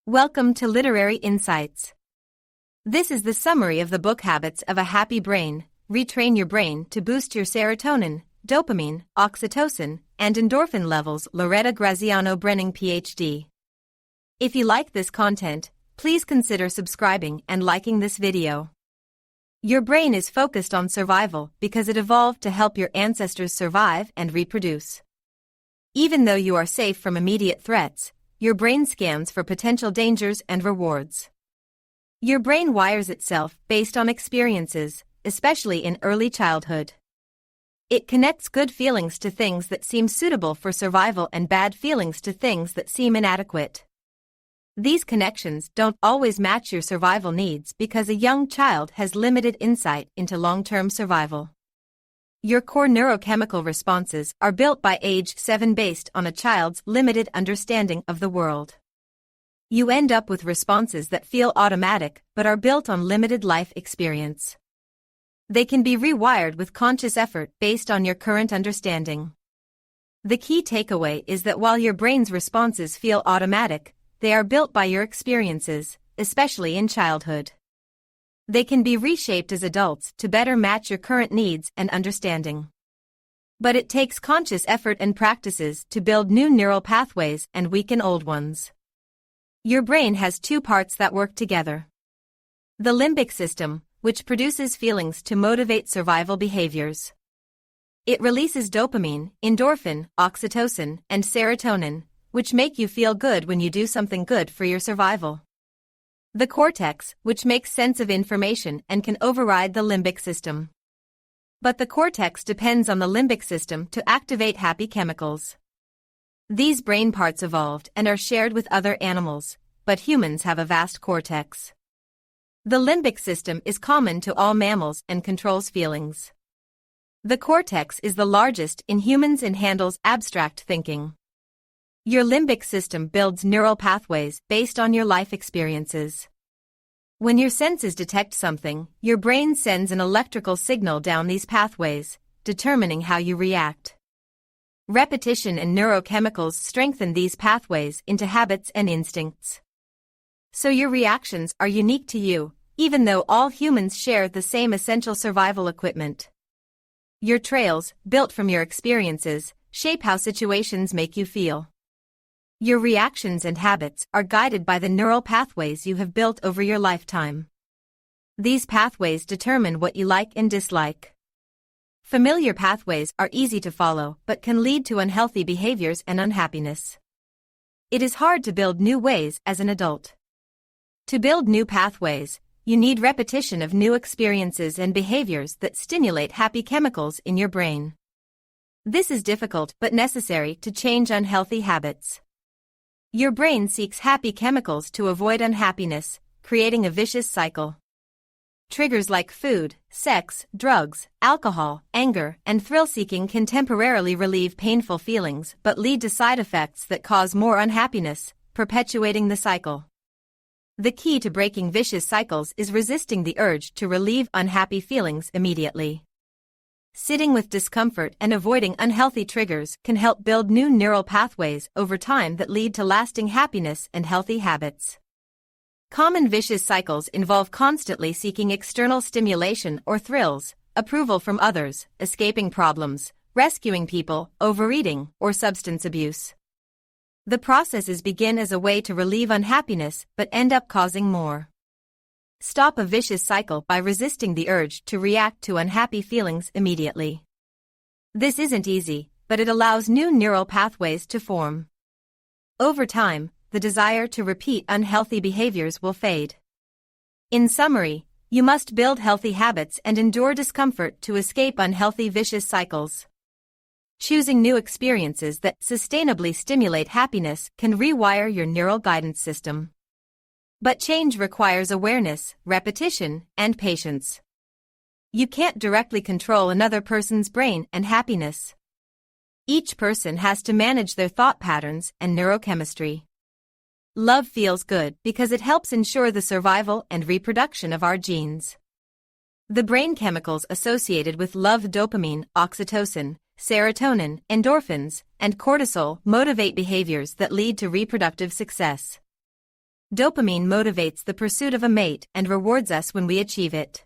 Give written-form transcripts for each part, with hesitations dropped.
Welcome to Literary Insights. This is the summary of the book Habits of a Happy Brain. Retrain your brain to boost your serotonin, dopamine, oxytocin, and endorphin levels. Loretta Graziano, Breuning, PhD. If you like this content, please consider subscribing and liking this video. Your brain is focused on survival because it evolved to help your ancestors survive and reproduce. Even though you are safe from immediate threats, your brain scans for potential dangers and rewards. Your brain wires itself based on experiences, especially in early childhood. It connects good feelings to things that seem suitable for survival and bad feelings to things that seem inadequate. These connections don't always match your survival needs because a young child has limited insight into long-term survival. Your core neurochemical responses are built by age 7 based on a child's limited understanding of the world. You end up with responses that feel automatic but are built on limited life experience. They can be rewired with conscious effort based on your current understanding. The key takeaway is that while your brain's responses feel automatic, they are built by your experiences, especially in childhood. They can be reshaped as adults to better match your current needs and understanding. But it takes conscious effort and practices to build new neural pathways and weaken old ones. Your brain has two parts that work together. The limbic system, which produces feelings to motivate survival behaviors. It releases dopamine, endorphin, oxytocin, and serotonin, which make you feel good when you do something good for your survival. The cortex, which makes sense of information and can override the limbic system. But the cortex depends on the limbic system to activate happy chemicals. These brain parts evolved and are shared with other animals, but humans have a vast cortex. The limbic system is common to all mammals and controls feelings. The cortex is the largest in humans and handles abstract thinking. Your limbic system builds neural pathways based on your life experiences. When your senses detect something, your brain sends an electrical signal down these pathways, determining how you react. Repetition and neurochemicals strengthen these pathways into habits and instincts. So your reactions are unique to you, even though all humans share the same essential survival equipment. Your trails, built from your experiences, shape how situations make you feel. Your reactions and habits are guided by the neural pathways you have built over your lifetime. These pathways determine what you like and dislike. Familiar pathways are easy to follow but can lead to unhealthy behaviors and unhappiness. It is hard to build new ways as an adult. To build new pathways, you need repetition of new experiences and behaviors that stimulate happy chemicals in your brain. This is difficult but necessary to change unhealthy habits. Your brain seeks happy chemicals to avoid unhappiness, creating a vicious cycle. Triggers like food, sex, drugs, alcohol, anger, and thrill-seeking can temporarily relieve painful feelings but lead to side effects that cause more unhappiness, perpetuating the cycle. The key to breaking vicious cycles is resisting the urge to relieve unhappy feelings immediately. Sitting with discomfort and avoiding unhealthy triggers can help build new neural pathways over time that lead to lasting happiness and healthy habits. Common vicious cycles involve constantly seeking external stimulation or thrills, approval from others, escaping problems, rescuing people, overeating, or substance abuse. The processes begin as a way to relieve unhappiness but end up causing more. Stop a vicious cycle by resisting the urge to react to unhappy feelings immediately. This isn't easy, but it allows new neural pathways to form. Over time, the desire to repeat unhealthy behaviors will fade. In summary, you must build healthy habits and endure discomfort to escape unhealthy vicious cycles. Choosing new experiences that sustainably stimulate happiness can rewire your neural guidance system. But change requires awareness, repetition, and patience. You can't directly control another person's brain and happiness. Each person has to manage their thought patterns and neurochemistry. Love feels good because it helps ensure the survival and reproduction of our genes. The brain chemicals associated with love, dopamine, oxytocin, serotonin, endorphins, and cortisol motivate behaviors that lead to reproductive success. Dopamine motivates the pursuit of a mate and rewards us when we achieve it.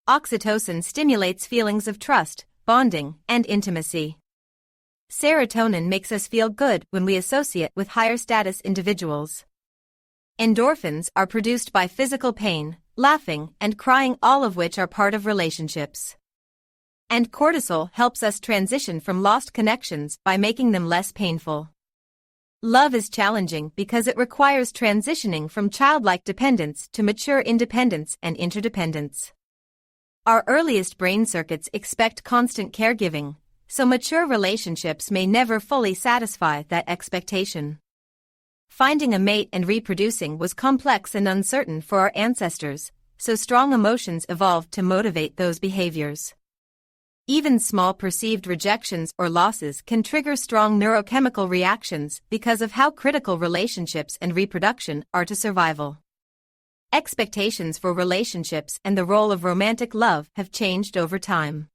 Oxytocin stimulates feelings of trust, bonding, and intimacy. Serotonin makes us feel good when we associate with higher status individuals. Endorphins are produced by physical pain, laughing, and crying, all of which are part of relationships. And cortisol helps us transition from lost connections by making them less painful. Love is challenging because it requires transitioning from childlike dependence to mature independence and interdependence. Our earliest brain circuits expect constant caregiving, so mature relationships may never fully satisfy that expectation. Finding a mate and reproducing was complex and uncertain for our ancestors, so strong emotions evolved to motivate those behaviors. Even small perceived rejections or losses can trigger strong neurochemical reactions because of how critical relationships and reproduction are to survival. Expectations for relationships and the role of romantic love have changed over time.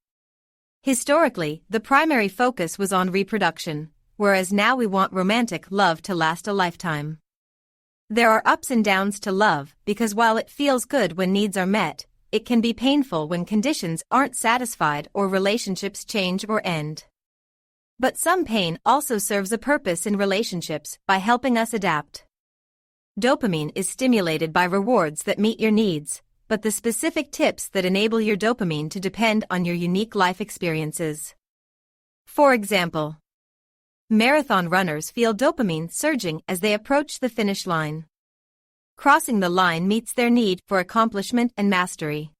Historically, the primary focus was on reproduction, whereas now we want romantic love to last a lifetime. There are ups and downs to love because while it feels good when needs are met, it can be painful when conditions aren't satisfied or relationships change or end. But some pain also serves a purpose in relationships by helping us adapt. Dopamine is stimulated by rewards that meet your needs, but the specific tips that enable your dopamine to depend on your unique life experiences. For example, marathon runners feel dopamine surging as they approach the finish line. Crossing the line meets their need for accomplishment and mastery.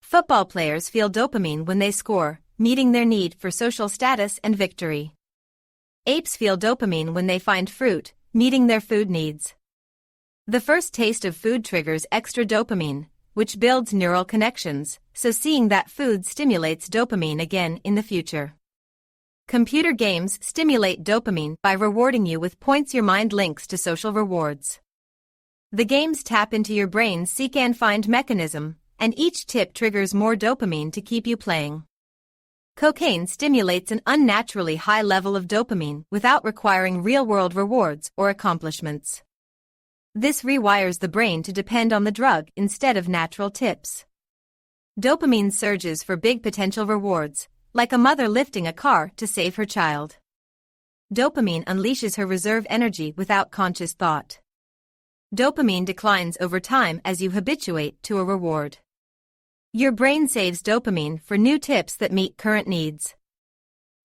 Football players feel dopamine when they score, meeting their need for social status and victory. Apes feel dopamine when they find fruit, meeting their food needs. The first taste of food triggers extra dopamine, which builds neural connections, so seeing that food stimulates dopamine again in the future. Computer games stimulate dopamine by rewarding you with points your mind links to social rewards. The games tap into your brain's seek and find mechanism, and each tip triggers more dopamine to keep you playing. Cocaine stimulates an unnaturally high level of dopamine without requiring real-world rewards or accomplishments. This rewires the brain to depend on the drug instead of natural tips. Dopamine surges for big potential rewards, like a mother lifting a car to save her child. Dopamine unleashes her reserve energy without conscious thought. Dopamine declines over time as you habituate to a reward. Your brain saves dopamine for new tips that meet current needs.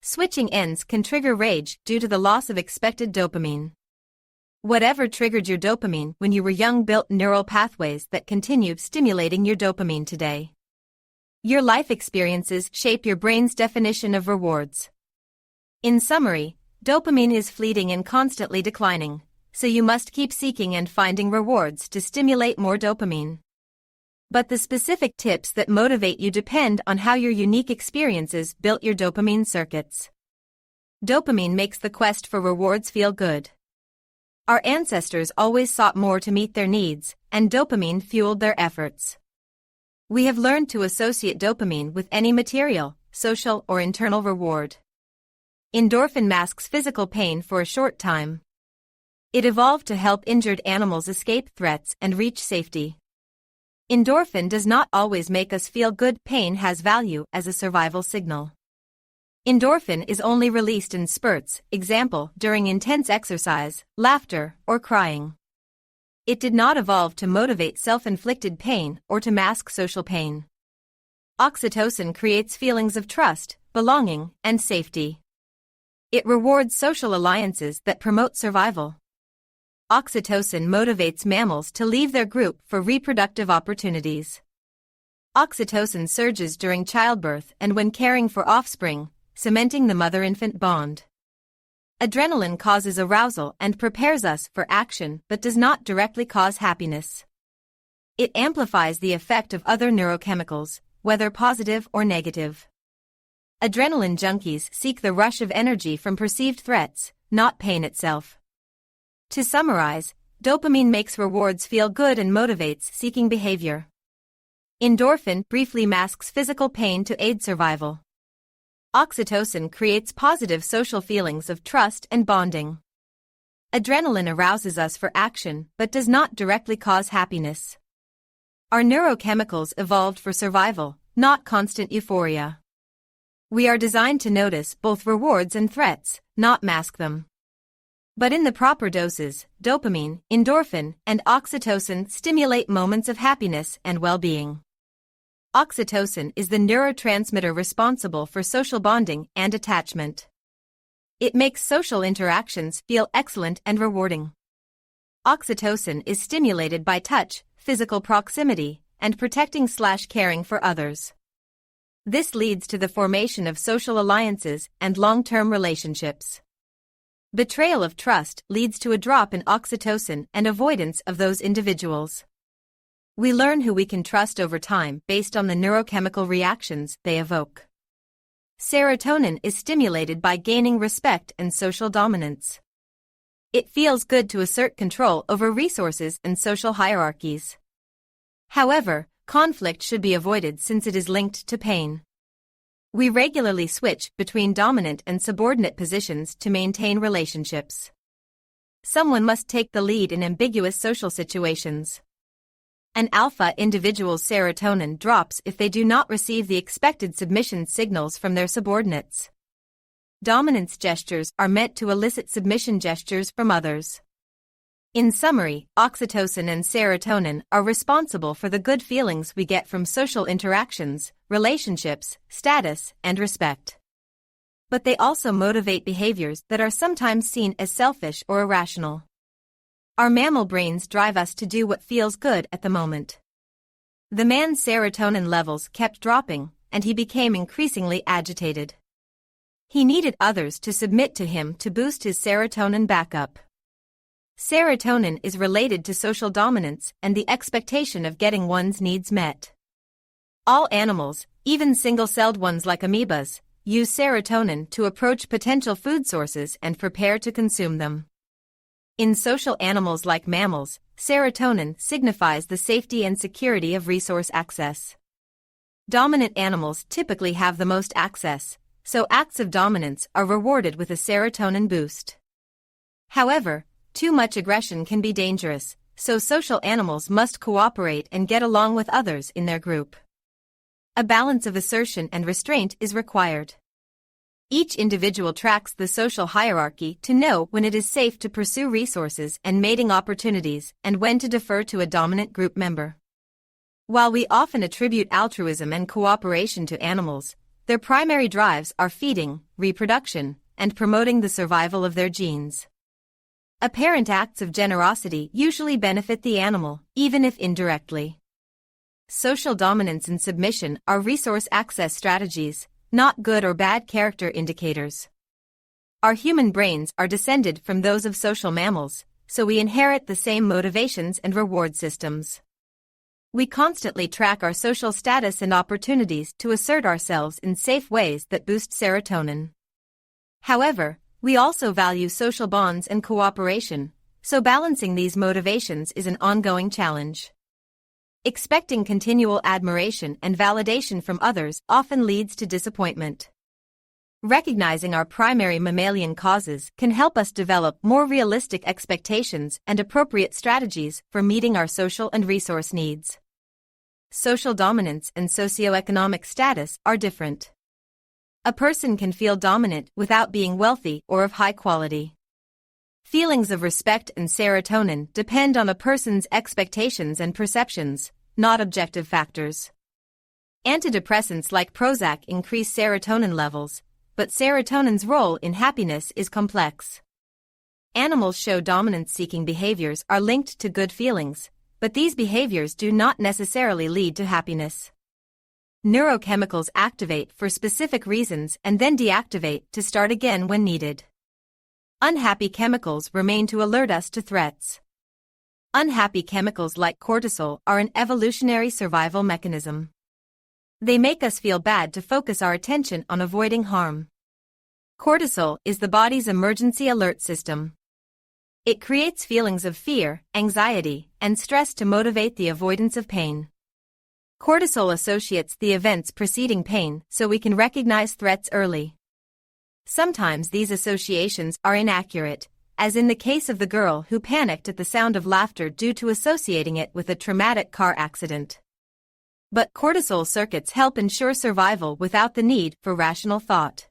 Switching ends can trigger rage due to the loss of expected dopamine. Whatever triggered your dopamine when you were young built neural pathways that continue stimulating your dopamine today. Your life experiences shape your brain's definition of rewards. In summary, dopamine is fleeting and constantly declining, so you must keep seeking and finding rewards to stimulate more dopamine. But the specific tips that motivate you depend on how your unique experiences built your dopamine circuits. Dopamine makes the quest for rewards feel good. Our ancestors always sought more to meet their needs, and dopamine fueled their efforts. We have learned to associate dopamine with any material, social, or internal reward. Endorphin masks physical pain for a short time. It evolved to help injured animals escape threats and reach safety. Endorphin does not always make us feel good. Pain has value as a survival signal. Endorphin is only released in spurts, example, during intense exercise, laughter, or crying. It did not evolve to motivate self-inflicted pain or to mask social pain. Oxytocin creates feelings of trust, belonging, and safety. It rewards social alliances that promote survival. Oxytocin motivates mammals to leave their group for reproductive opportunities. Oxytocin surges during childbirth and when caring for offspring, cementing the mother-infant bond. Adrenaline causes arousal and prepares us for action but does not directly cause happiness. It amplifies the effect of other neurochemicals, whether positive or negative. Adrenaline junkies seek the rush of energy from perceived threats, not pain itself. To summarize, dopamine makes rewards feel good and motivates seeking behavior. Endorphin briefly masks physical pain to aid survival. Oxytocin creates positive social feelings of trust and bonding. Adrenaline arouses us for action but does not directly cause happiness. Our neurochemicals evolved for survival, not constant euphoria. We are designed to notice both rewards and threats, not mask them. But in the proper doses, dopamine, endorphin, and oxytocin stimulate moments of happiness and well-being. Oxytocin is the neurotransmitter responsible for social bonding and attachment. It makes social interactions feel excellent and rewarding. Oxytocin is stimulated by touch, physical proximity, and protecting/caring for others. This leads to the formation of social alliances and long-term relationships. Betrayal of trust leads to a drop in oxytocin and avoidance of those individuals. We learn who we can trust over time based on the neurochemical reactions they evoke. Serotonin is stimulated by gaining respect and social dominance. It feels good to assert control over resources and social hierarchies. However, conflict should be avoided since it is linked to pain. We regularly switch between dominant and subordinate positions to maintain relationships. Someone must take the lead in ambiguous social situations. An alpha individual's serotonin drops if they do not receive the expected submission signals from their subordinates. Dominance gestures are meant to elicit submission gestures from others. In summary, oxytocin and serotonin are responsible for the good feelings we get from social interactions, relationships, status, and respect. But they also motivate behaviors that are sometimes seen as selfish or irrational. Our mammal brains drive us to do what feels good at the moment. The man's serotonin levels kept dropping, and he became increasingly agitated. He needed others to submit to him to boost his serotonin back up. Serotonin is related to social dominance and the expectation of getting one's needs met. All animals, even single-celled ones like amoebas, use serotonin to approach potential food sources and prepare to consume them. In social animals like mammals, serotonin signifies the safety and security of resource access. Dominant animals typically have the most access, so acts of dominance are rewarded with a serotonin boost. However, too much aggression can be dangerous, so social animals must cooperate and get along with others in their group. A balance of assertion and restraint is required. Each individual tracks the social hierarchy to know when it is safe to pursue resources and mating opportunities and when to defer to a dominant group member. While we often attribute altruism and cooperation to animals, their primary drives are feeding, reproduction, and promoting the survival of their genes. Apparent acts of generosity usually benefit the animal, even if indirectly. Social dominance and submission are resource access strategies, not good or bad character indicators. Our human brains are descended from those of social mammals, so we inherit the same motivations and reward systems. We constantly track our social status and opportunities to assert ourselves in safe ways that boost serotonin. However, we also value social bonds and cooperation, so balancing these motivations is an ongoing challenge. Expecting continual admiration and validation from others often leads to disappointment. Recognizing our primary mammalian causes can help us develop more realistic expectations and appropriate strategies for meeting our social and resource needs. Social dominance and socioeconomic status are different. A person can feel dominant without being wealthy or of high quality. Feelings of respect and serotonin depend on a person's expectations and perceptions, not objective factors. Antidepressants like Prozac increase serotonin levels, but serotonin's role in happiness is complex. Animals show dominance-seeking behaviors are linked to good feelings, but these behaviors do not necessarily lead to happiness. Neurochemicals activate for specific reasons and then deactivate to start again when needed. Unhappy chemicals remain to alert us to threats. Unhappy chemicals like cortisol are an evolutionary survival mechanism. They make us feel bad to focus our attention on avoiding harm. Cortisol is the body's emergency alert system. It creates feelings of fear, anxiety, and stress to motivate the avoidance of pain. Cortisol associates the events preceding pain so we can recognize threats early. Sometimes these associations are inaccurate, as in the case of the girl who panicked at the sound of laughter due to associating it with a traumatic car accident. But cortisol circuits help ensure survival without the need for rational thought.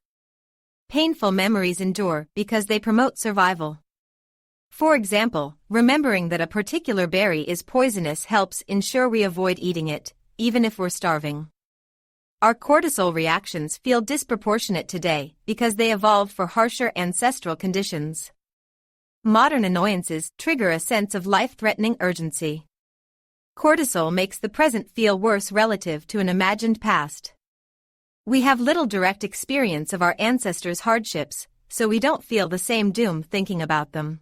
Painful memories endure because they promote survival. For example, remembering that a particular berry is poisonous helps ensure we avoid eating it, even if we're starving. Our cortisol reactions feel disproportionate today because they evolved for harsher ancestral conditions. Modern annoyances trigger a sense of life-threatening urgency. Cortisol makes the present feel worse relative to an imagined past. We have little direct experience of our ancestors' hardships, so we don't feel the same doom thinking about them.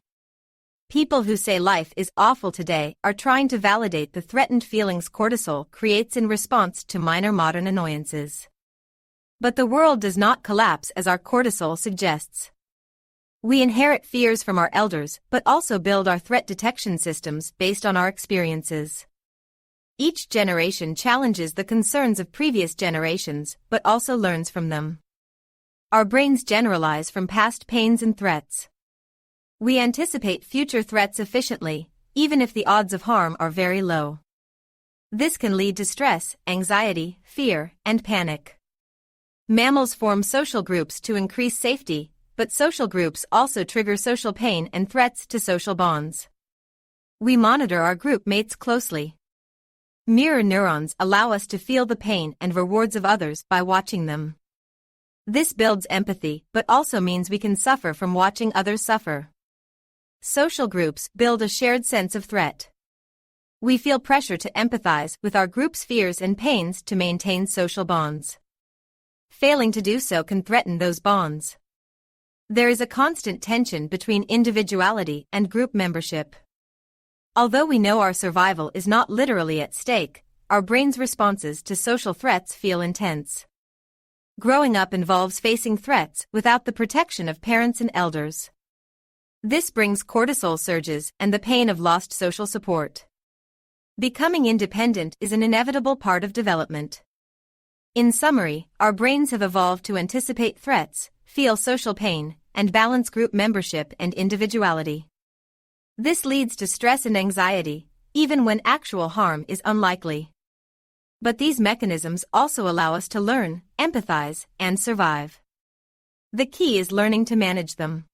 People who say life is awful today are trying to validate the threatened feelings cortisol creates in response to minor modern annoyances. But the world does not collapse as our cortisol suggests. We inherit fears from our elders but also build our threat detection systems based on our experiences. Each generation challenges the concerns of previous generations but also learns from them. Our brains generalize from past pains and threats. We anticipate future threats efficiently, even if the odds of harm are very low. This can lead to stress, anxiety, fear, and panic. Mammals form social groups to increase safety, but social groups also trigger social pain and threats to social bonds. We monitor our group mates closely. Mirror neurons allow us to feel the pain and rewards of others by watching them. This builds empathy but also means we can suffer from watching others suffer. Social groups build a shared sense of threat. We feel pressure to empathize with our group's fears and pains to maintain social bonds. Failing to do so can threaten those bonds. There is a constant tension between individuality and group membership. Although we know our survival is not literally at stake, our brain's responses to social threats feel intense. Growing up involves facing threats without the protection of parents and elders. This brings cortisol surges and the pain of lost social support. Becoming independent is an inevitable part of development. In summary, our brains have evolved to anticipate threats, feel social pain, and balance group membership and individuality. This leads to stress and anxiety, even when actual harm is unlikely. But these mechanisms also allow us to learn, empathize, and survive. The key is learning to manage them.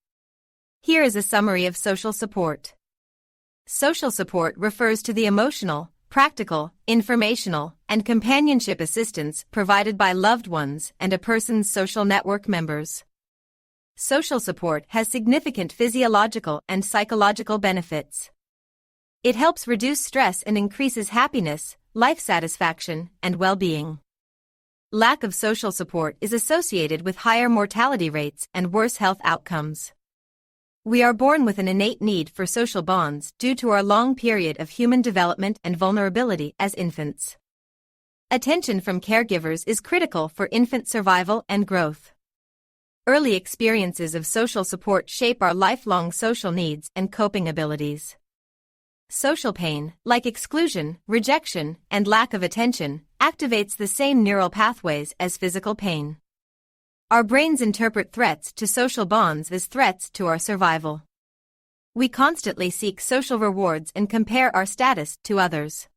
Here is a summary of social support. Social support refers to the emotional, practical, informational, and companionship assistance provided by loved ones and a person's social network members. Social support has significant physiological and psychological benefits. It helps reduce stress and increases happiness, life satisfaction, and well-being. Lack of social support is associated with higher mortality rates and worse health outcomes. We are born with an innate need for social bonds due to our long period of human development and vulnerability as infants. Attention from caregivers is critical for infant survival and growth. Early experiences of social support shape our lifelong social needs and coping abilities. Social pain, like exclusion, rejection, and lack of attention, activates the same neural pathways as physical pain. Our brains interpret threats to social bonds as threats to our survival. We constantly seek social rewards and compare our status to others.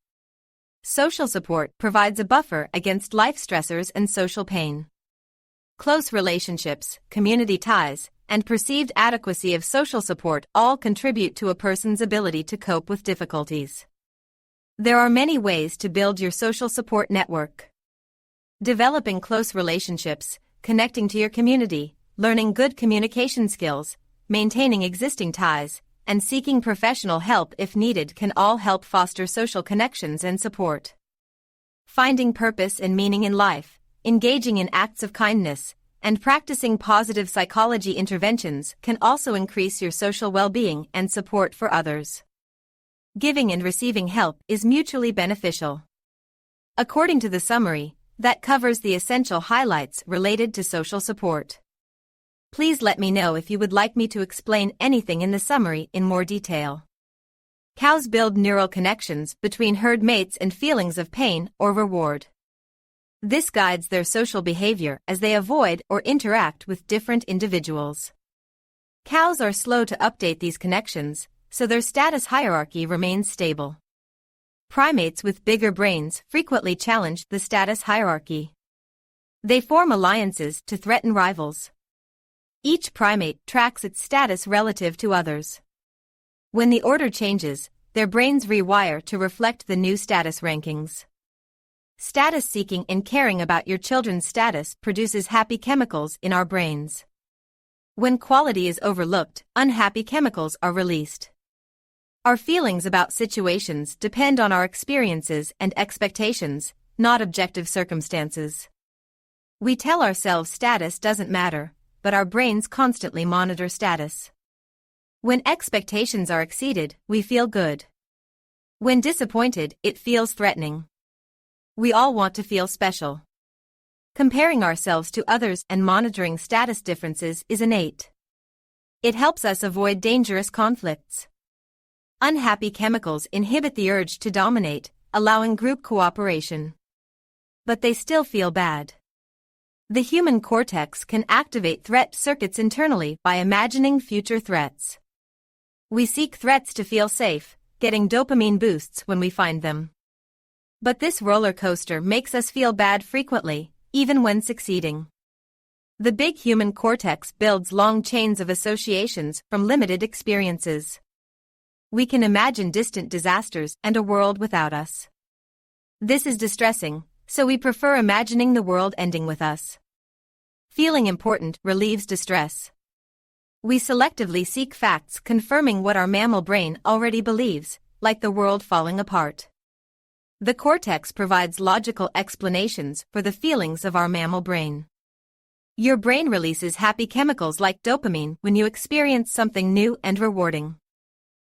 Social support provides a buffer against life stressors and social pain. Close relationships, community ties, and perceived adequacy of social support all contribute to a person's ability to cope with difficulties. There are many ways to build your social support network. Developing close relationships, connecting to your community, learning good communication skills, maintaining existing ties, and seeking professional help if needed can all help foster social connections and support. Finding purpose and meaning in life, engaging in acts of kindness, and practicing positive psychology interventions can also increase your social well-being and support for others. Giving and receiving help is mutually beneficial. According to the summary, that covers the essential highlights related to social support. Please let me know if you would like me to explain anything in the summary in more detail. Cows build neural connections between herd mates and feelings of pain or reward. This guides their social behavior as they avoid or interact with different individuals. Cows are slow to update these connections, so their status hierarchy remains stable. Primates with bigger brains frequently challenge the status hierarchy. They form alliances to threaten rivals. Each primate tracks its status relative to others. When the order changes, their brains rewire to reflect the new status rankings. Status seeking and caring about your children's status produces happy chemicals in our brains. When quality is overlooked, unhappy chemicals are released. Our feelings about situations depend on our experiences and expectations, not objective circumstances. We tell ourselves status doesn't matter, but our brains constantly monitor status. When expectations are exceeded, we feel good. When disappointed, it feels threatening. We all want to feel special. Comparing ourselves to others and monitoring status differences is innate. It helps us avoid dangerous conflicts. Unhappy chemicals inhibit the urge to dominate, allowing group cooperation. But they still feel bad. The human cortex can activate threat circuits internally by imagining future threats. We seek threats to feel safe, getting dopamine boosts when we find them. But this roller coaster makes us feel bad frequently, even when succeeding. The big human cortex builds long chains of associations from limited experiences. We can imagine distant disasters and a world without us. This is distressing, so we prefer imagining the world ending with us. Feeling important relieves distress. We selectively seek facts confirming what our mammal brain already believes, like the world falling apart. The cortex provides logical explanations for the feelings of our mammal brain. Your brain releases happy chemicals like dopamine when you experience something new and rewarding.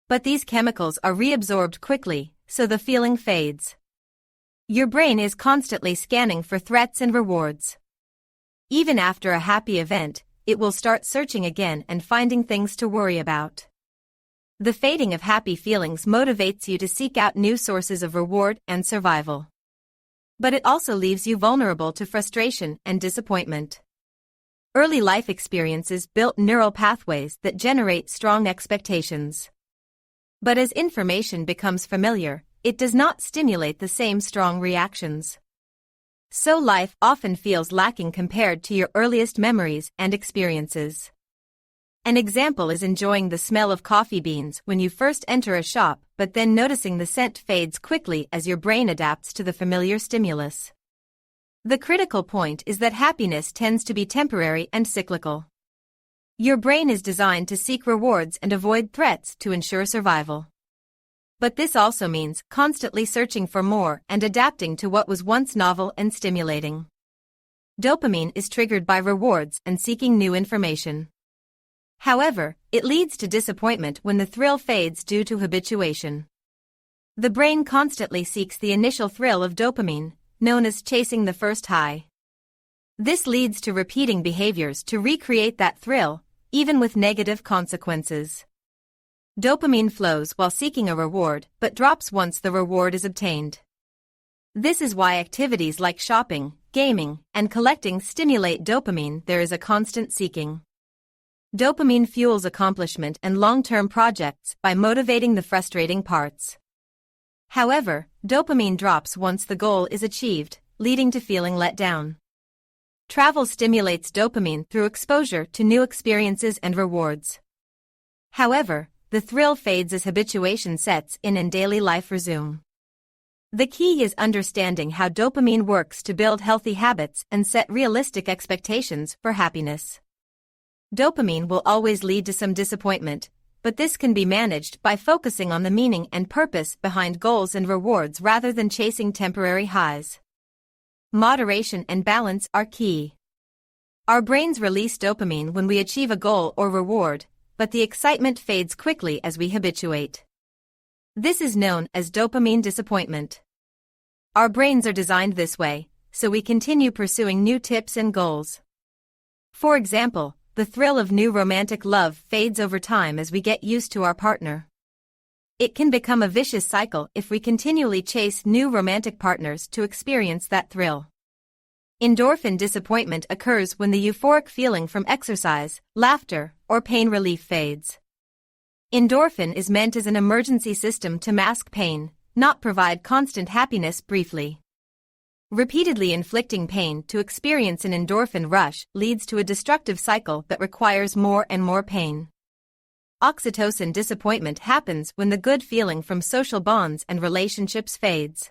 But these chemicals are reabsorbed quickly, so the feeling fades. Your brain is constantly scanning for threats and rewards. Even after a happy event, it will start searching again and finding things to worry about. The fading of happy feelings motivates you to seek out new sources of reward and survival. But it also leaves you vulnerable to frustration and disappointment. Early life experiences built neural pathways that generate strong expectations. But as information becomes familiar, it does not stimulate the same strong reactions. So life often feels lacking compared to your earliest memories and experiences. An example is enjoying the smell of coffee beans when you first enter a shop, but then noticing the scent fades quickly as your brain adapts to the familiar stimulus. The critical point is that happiness tends to be temporary and cyclical. Your brain is designed to seek rewards and avoid threats to ensure survival. But this also means constantly searching for more and adapting to what was once novel and stimulating. Dopamine is triggered by rewards and seeking new information. However, it leads to disappointment when the thrill fades due to habituation. The brain constantly seeks the initial thrill of dopamine, known as chasing the first high. This leads to repeating behaviors to recreate that thrill, even with negative consequences. Dopamine flows while seeking a reward, but drops once the reward is obtained. This is why activities like shopping, gaming, and collecting stimulate dopamine. There is a constant seeking. Dopamine fuels accomplishment and long-term projects by motivating the frustrating parts. However, dopamine drops once the goal is achieved, leading to feeling let down. Travel stimulates dopamine through exposure to new experiences and rewards. However, the thrill fades as habituation sets in and daily life resume. The key is understanding how dopamine works to build healthy habits and set realistic expectations for happiness. Dopamine will always lead to some disappointment, but this can be managed by focusing on the meaning and purpose behind goals and rewards rather than chasing temporary highs. Moderation and balance are key. Our brains release dopamine when we achieve a goal or reward, but the excitement fades quickly as we habituate. This is known as dopamine disappointment. Our brains are designed this way, so we continue pursuing new tips and goals. For example, the thrill of new romantic love fades over time as we get used to our partner. It can become a vicious cycle if we continually chase new romantic partners to experience that thrill. Endorphin disappointment occurs when the euphoric feeling from exercise, laughter, or pain relief fades. Endorphin is meant as an emergency system to mask pain, not provide constant happiness briefly. Repeatedly inflicting pain to experience an endorphin rush leads to a destructive cycle that requires more and more pain. Oxytocin disappointment happens when the good feeling from social bonds and relationships fades.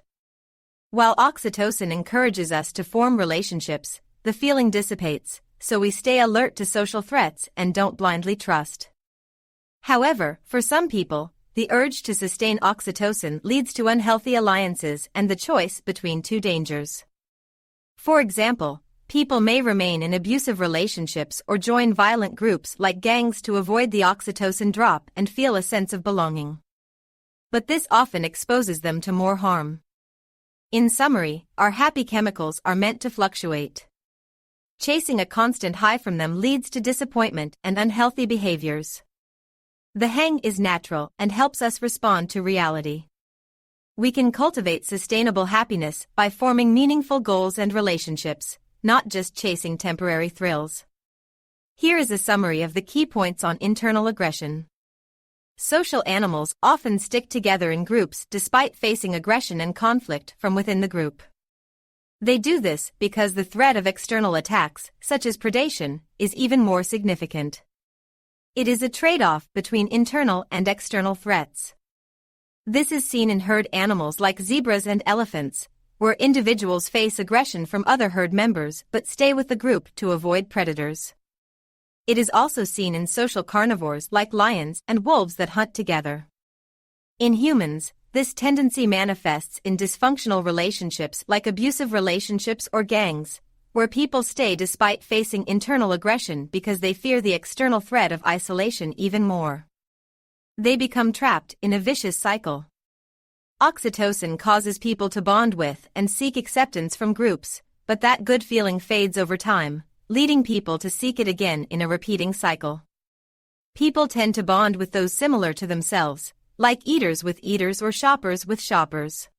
While oxytocin encourages us to form relationships, the feeling dissipates, so we stay alert to social threats and don't blindly trust. However, for some people, the urge to sustain oxytocin leads to unhealthy alliances and the choice between two dangers. For example, people may remain in abusive relationships or join violent groups like gangs to avoid the oxytocin drop and feel a sense of belonging. But this often exposes them to more harm. In summary, our happy chemicals are meant to fluctuate. Chasing a constant high from them leads to disappointment and unhealthy behaviors. The hang is natural and helps us respond to reality. We can cultivate sustainable happiness by forming meaningful goals and relationships, not just chasing temporary thrills. Here is a summary of the key points on internal aggression. Social animals often stick together in groups despite facing aggression and conflict from within the group. They do this because the threat of external attacks, such as predation, is even more significant. It is a trade-off between internal and external threats. This is seen in herd animals like zebras and elephants, where individuals face aggression from other herd members but stay with the group to avoid predators. It is also seen in social carnivores like lions and wolves that hunt together. In humans, this tendency manifests in dysfunctional relationships like abusive relationships or gangs, where people stay despite facing internal aggression because they fear the external threat of isolation even more. They become trapped in a vicious cycle. Oxytocin causes people to bond with and seek acceptance from groups, but that good feeling fades over time, leading people to seek it again in a repeating cycle. People tend to bond with those similar to themselves, like eaters with eaters or shoppers with shoppers.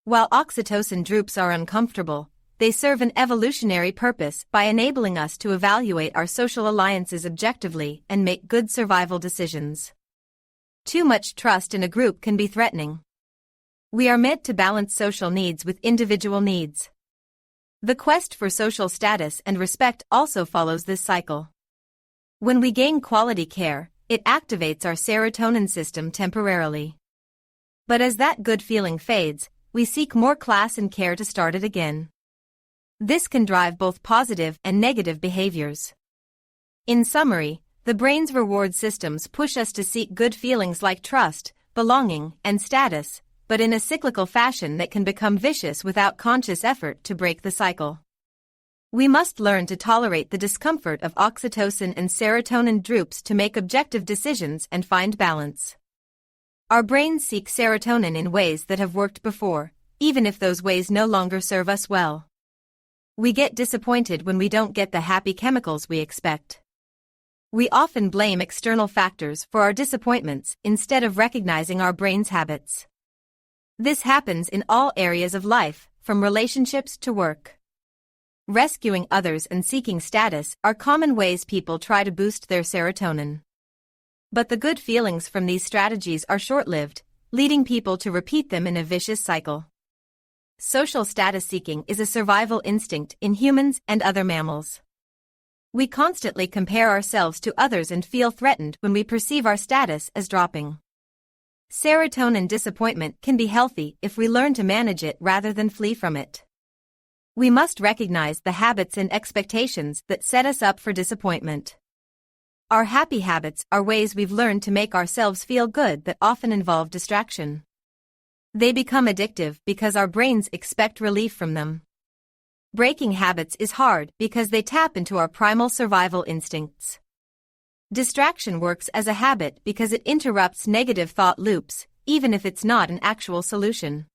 While oxytocin droops are uncomfortable, they serve an evolutionary purpose by enabling us to evaluate our social alliances objectively and make good survival decisions. Too much trust in a group can be threatening. We are meant to balance social needs with individual needs. The quest for social status and respect also follows this cycle. When we gain quality care, it activates our serotonin system temporarily. But as that good feeling fades, we seek more class and care to start it again. This can drive both positive and negative behaviors. In summary, the brain's reward systems push us to seek good feelings like trust, belonging, and status, but in a cyclical fashion that can become vicious without conscious effort to break the cycle. We must learn to tolerate the discomfort of oxytocin and serotonin droops to make objective decisions and find balance. Our brains seek serotonin in ways that have worked before, even if those ways no longer serve us well. We get disappointed when we don't get the happy chemicals we expect. We often blame external factors for our disappointments instead of recognizing our brain's habits. This happens in all areas of life, from relationships to work. Rescuing others and seeking status are common ways people try to boost their serotonin. But the good feelings from these strategies are short-lived, leading people to repeat them in a vicious cycle. Social status seeking is a survival instinct in humans and other mammals. We constantly compare ourselves to others and feel threatened when we perceive our status as dropping. Serotonin disappointment can be healthy if we learn to manage it rather than flee from it. We must recognize the habits and expectations that set us up for disappointment. Our happy habits are ways we've learned to make ourselves feel good that often involve distraction. They become addictive because our brains expect relief from them. Breaking habits is hard because they tap into our primal survival instincts. Distraction works as a habit because it interrupts negative thought loops, even if it's not an actual solution.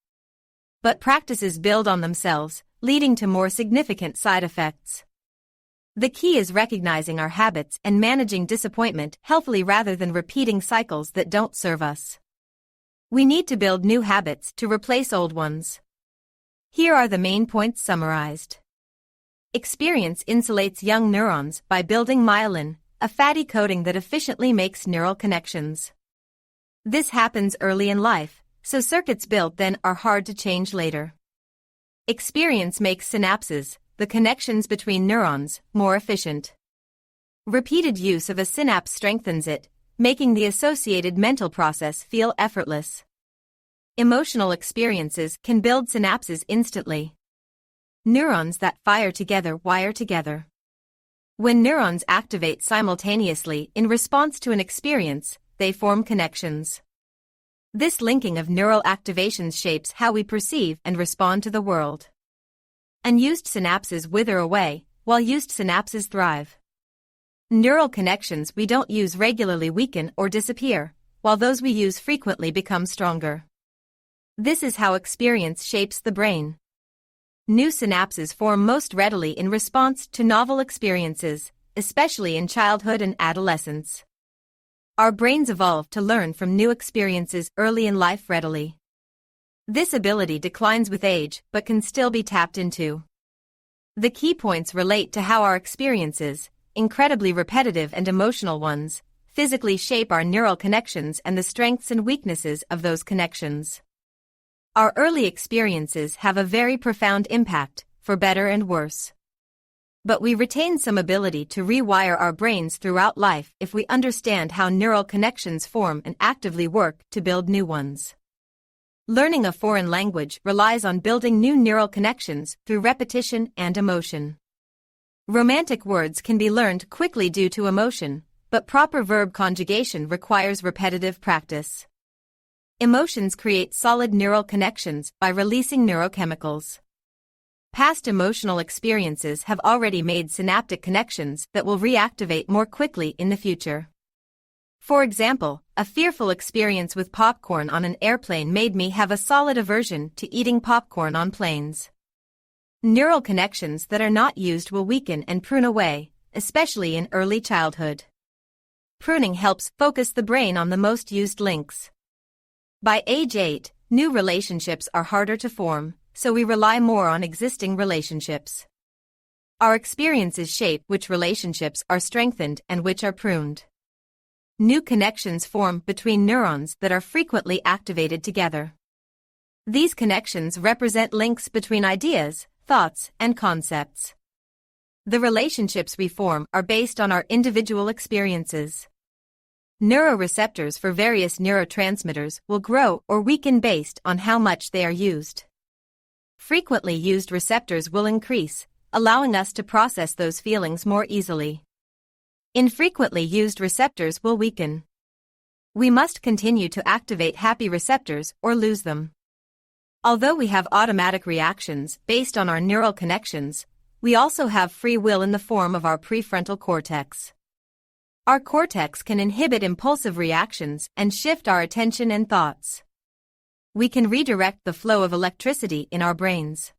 But practices build on themselves, leading to more significant side effects. The key is recognizing our habits and managing disappointment healthily rather than repeating cycles that don't serve us. We need to build new habits to replace old ones. Here are the main points summarized. Experience insulates young neurons by building myelin, a fatty coating that efficiently makes neural connections. This happens early in life, so circuits built then are hard to change later. Experience makes synapses, the connections between neurons, more efficient. Repeated use of a synapse strengthens it, making the associated mental process feel effortless. Emotional experiences can build synapses instantly. Neurons that fire together wire together. When neurons activate simultaneously in response to an experience, they form connections. This linking of neural activations shapes how we perceive and respond to the world. Unused synapses wither away, while used synapses thrive. Neural connections we don't use regularly weaken or disappear, while those we use frequently become stronger. This is how experience shapes the brain. New synapses form most readily in response to novel experiences, especially in childhood and adolescence. Our brains evolve to learn from new experiences early in life readily. This ability declines with age but can still be tapped into. The key points relate to how our experiences, incredibly repetitive and emotional ones, physically shape our neural connections and the strengths and weaknesses of those connections. Our early experiences have a very profound impact, for better and worse. But we retain some ability to rewire our brains throughout life if we understand how neural connections form and actively work to build new ones. Learning a foreign language relies on building new neural connections through repetition and emotion. Romantic words can be learned quickly due to emotion, but proper verb conjugation requires repetitive practice. Emotions create solid neural connections by releasing neurochemicals. Past emotional experiences have already made synaptic connections that will reactivate more quickly in the future. For example, a fearful experience with popcorn on an airplane made me have a solid aversion to eating popcorn on planes. Neural connections that are not used will weaken and prune away, especially in early childhood. Pruning helps focus the brain on the most used links. By age 8, new relationships are harder to form, so we rely more on existing relationships. Our experiences shape which relationships are strengthened and which are pruned. New connections form between neurons that are frequently activated together. These connections represent links between ideas, thoughts, and concepts. The relationships we form are based on our individual experiences. Neuroreceptors for various neurotransmitters will grow or weaken based on how much they are used. Frequently used receptors will increase, allowing us to process those feelings more easily. Infrequently used receptors will weaken. We must continue to activate happy receptors or lose them. Although we have automatic reactions based on our neural connections, we also have free will in the form of our prefrontal cortex. Our cortex can inhibit impulsive reactions and shift our attention and thoughts. We can redirect the flow of electricity in our brains.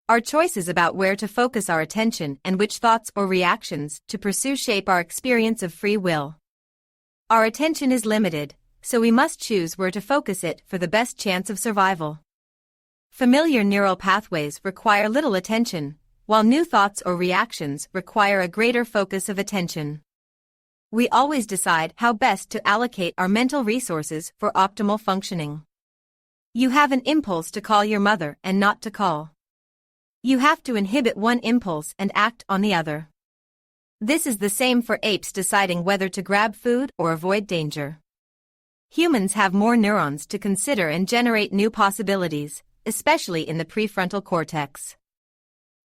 Our choices about where to focus our attention and which thoughts or reactions to pursue shape our experience of free will. Our attention is limited, so we must choose where to focus it for the best chance of survival. Familiar neural pathways require little attention, while new thoughts or reactions require a greater focus of attention. We always decide how best to allocate our mental resources for optimal functioning. You have an impulse to call your mother and not to call. You have to inhibit one impulse and act on the other. This is the same for apes deciding whether to grab food or avoid danger. Humans have more neurons to consider and generate new possibilities, especially in the prefrontal cortex.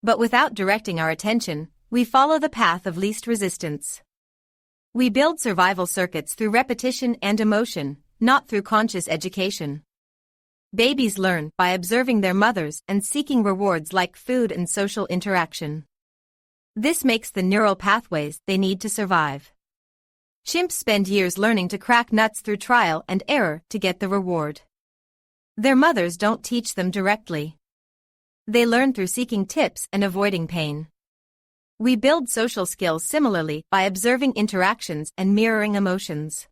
But without directing our attention, we follow the path of least resistance. We build survival circuits through repetition and emotion, not through conscious education. Babies learn by observing their mothers and seeking rewards like food and social interaction. This makes the neural pathways they need to survive. Chimps spend years learning to crack nuts through trial and error to get the reward. Their mothers don't teach them directly. They learn through seeking tips and avoiding pain. We build social skills similarly by observing interactions and mirroring emotions.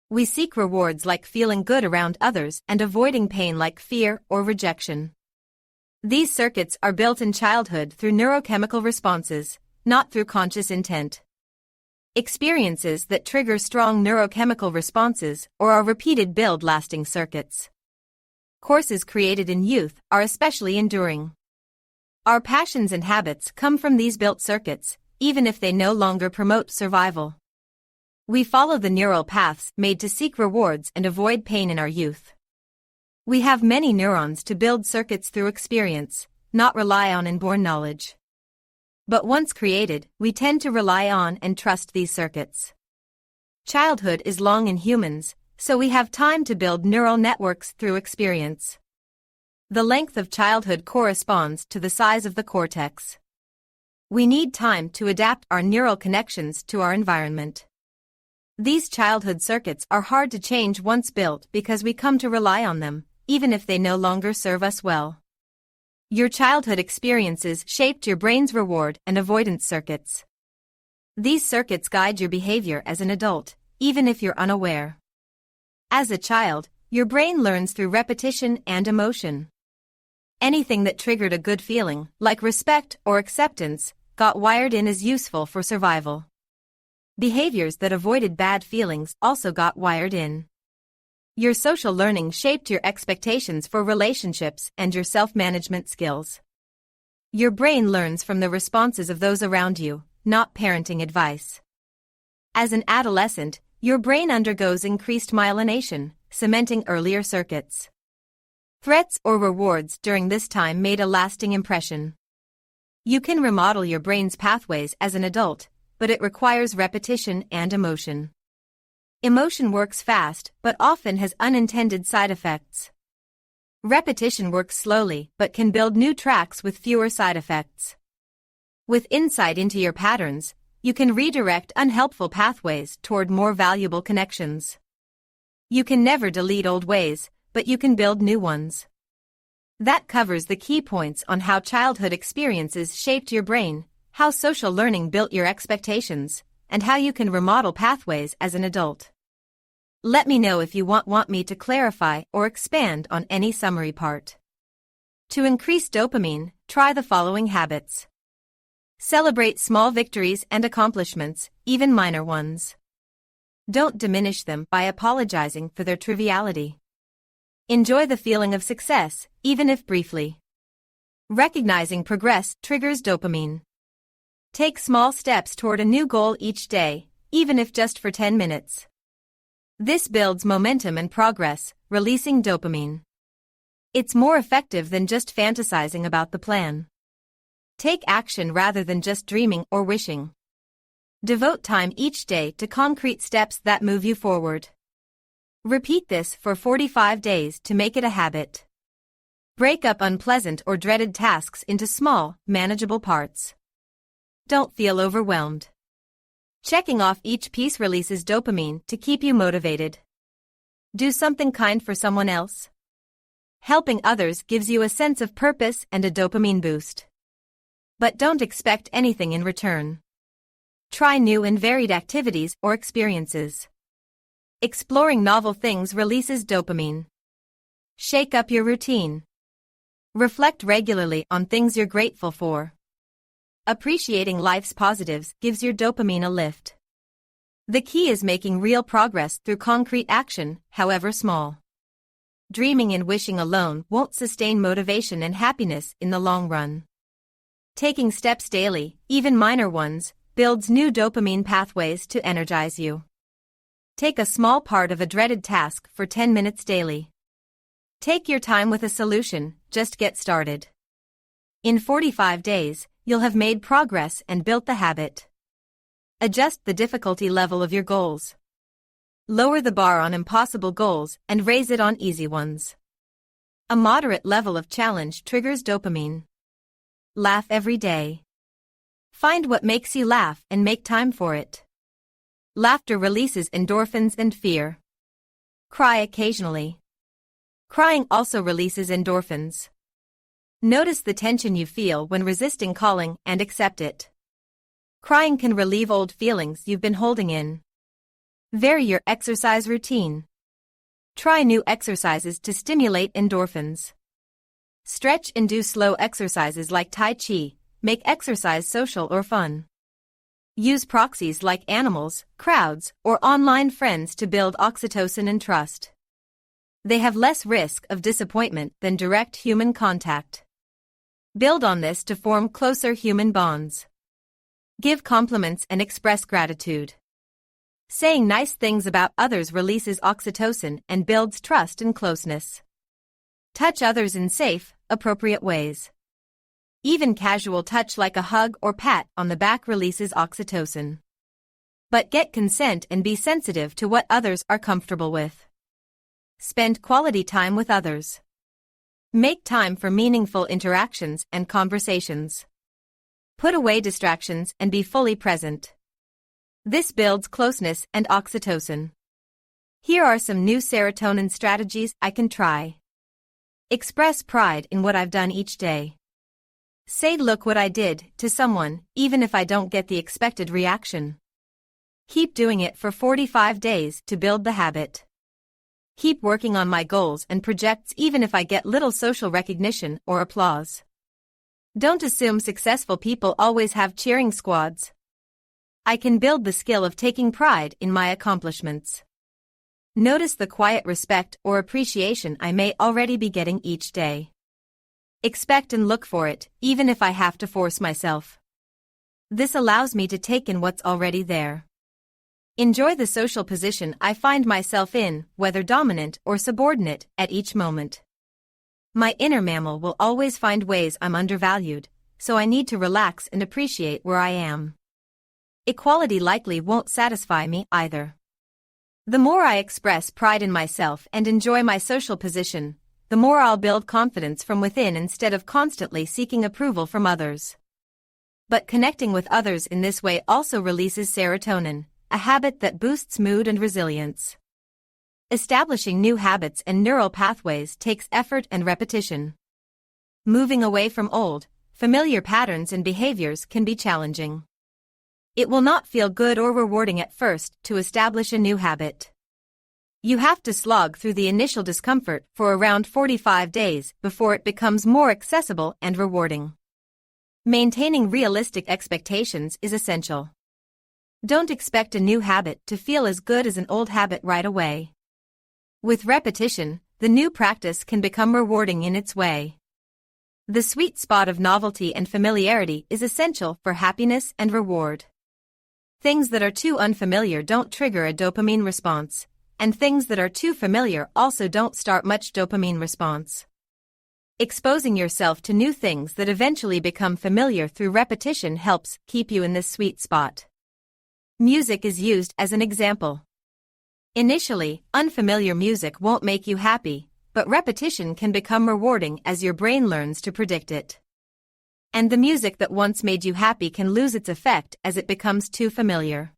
We seek rewards like feeling good around others and avoiding pain like fear or rejection. These circuits are built in childhood through neurochemical responses, not through conscious intent. Experiences that trigger strong neurochemical responses or are repeated build lasting circuits. Courses created in youth are especially enduring. Our passions and habits come from these built circuits, even if they no longer promote survival. We follow the neural paths made to seek rewards and avoid pain in our youth. We have many neurons to build circuits through experience, not rely on inborn knowledge. But once created, we tend to rely on and trust these circuits. Childhood is long in humans, so we have time to build neural networks through experience. The length of childhood corresponds to the size of the cortex. We need time to adapt our neural connections to our environment. These childhood circuits are hard to change once built because we come to rely on them, even if they no longer serve us well. Your childhood experiences shaped your brain's reward and avoidance circuits. These circuits guide your behavior as an adult, even if you're unaware. As a child, your brain learns through repetition and emotion. Anything that triggered a good feeling, like respect or acceptance, got wired in as useful for survival. Behaviors that avoided bad feelings also got wired in. Your social learning shaped your expectations for relationships and your self-management skills. Your brain learns from the responses of those around you, not parenting advice. As an adolescent, your brain undergoes increased myelination, cementing earlier circuits. Threats or rewards during this time made a lasting impression. You can remodel your brain's pathways as an adult, but it requires repetition and emotion. Emotion works fast, but often has unintended side effects. Repetition works slowly, but can build new tracks with fewer side effects. With insight into your patterns, you can redirect unhelpful pathways toward more valuable connections. You can never delete old ways, but you can build new ones. That covers the key points on how childhood experiences shaped your brain, how social learning built your expectations, and how you can remodel pathways as an adult. Let me know if you want me to clarify or expand on any summary part. To increase dopamine, try the following habits. Celebrate small victories and accomplishments, even minor ones. Don't diminish them by apologizing for their triviality. Enjoy the feeling of success, even if briefly. Recognizing progress triggers dopamine. Take small steps toward a new goal each day, even if just for 10 minutes. This builds momentum and progress, releasing dopamine. It's more effective than just fantasizing about the plan. Take action rather than just dreaming or wishing. Devote time each day to concrete steps that move you forward. Repeat this for 45 days to make it a habit. Break up unpleasant or dreaded tasks into small, manageable parts. Don't feel overwhelmed. Checking off each piece releases dopamine to keep you motivated. Do something kind for someone else. Helping others gives you a sense of purpose and a dopamine boost. But don't expect anything in return. Try new and varied activities or experiences. Exploring novel things releases dopamine. Shake up your routine. Reflect regularly on things you're grateful for. Appreciating life's positives gives your dopamine a lift. The key is making real progress through concrete action, however small. Dreaming and wishing alone won't sustain motivation and happiness in the long run. Taking steps daily, even minor ones, builds new dopamine pathways to energize you. Take a small part of a dreaded task for 10 minutes daily. Take your time with a solution, just get started. In 45 days, you'll have made progress and built the habit. Adjust the difficulty level of your goals. Lower the bar on impossible goals and raise it on easy ones. A moderate level of challenge triggers dopamine. Laugh every day. Find what makes you laugh and make time for it. Laughter releases endorphins and fear. Cry occasionally. Crying also releases endorphins. Notice the tension you feel when resisting calling and accept it. Crying can relieve old feelings you've been holding in. Vary your exercise routine. Try new exercises to stimulate endorphins. Stretch and do slow exercises like Tai Chi. Make exercise social or fun. Use proxies like animals, crowds, or online friends to build oxytocin and trust. They have less risk of disappointment than direct human contact. Build on this to form closer human bonds. Give compliments and express gratitude. Saying nice things about others releases oxytocin and builds trust and closeness. Touch others in safe, appropriate ways. Even casual touch like a hug or pat on the back releases oxytocin. But get consent and be sensitive to what others are comfortable with. Spend quality time with others. Make time for meaningful interactions and conversations. Put away distractions and be fully present. This builds closeness and oxytocin. Here are some new serotonin strategies I can try. Express pride in what I've done each day. Say "look what I did" to someone, even if I don't get the expected reaction. Keep doing it for 45 days to build the habit. Keep working on my goals and projects even if I get little social recognition or applause. Don't assume successful people always have cheering squads. I can build the skill of taking pride in my accomplishments. Notice the quiet respect or appreciation I may already be getting each day. Expect and look for it, even if I have to force myself. This allows me to take in what's already there. Enjoy the social position I find myself in, whether dominant or subordinate, at each moment. My inner mammal will always find ways I'm undervalued, so I need to relax and appreciate where I am. Equality likely won't satisfy me either. The more I express pride in myself and enjoy my social position, the more I'll build confidence from within instead of constantly seeking approval from others. But connecting with others in this way also releases serotonin, a habit that boosts mood and resilience. Establishing new habits and neural pathways takes effort and repetition. Moving away from old, familiar patterns and behaviors can be challenging. It will not feel good or rewarding at first to establish a new habit. You have to slog through the initial discomfort for around 45 days before it becomes more accessible and rewarding. Maintaining realistic expectations is essential. Don't expect a new habit to feel as good as an old habit right away. With repetition, the new practice can become rewarding in its way. The sweet spot of novelty and familiarity is essential for happiness and reward. Things that are too unfamiliar don't trigger a dopamine response, and things that are too familiar also don't start much dopamine response. Exposing yourself to new things that eventually become familiar through repetition helps keep you in this sweet spot. Music is used as an example. Initially, unfamiliar music won't make you happy, but repetition can become rewarding as your brain learns to predict it. And the music that once made you happy can lose its effect as it becomes too familiar.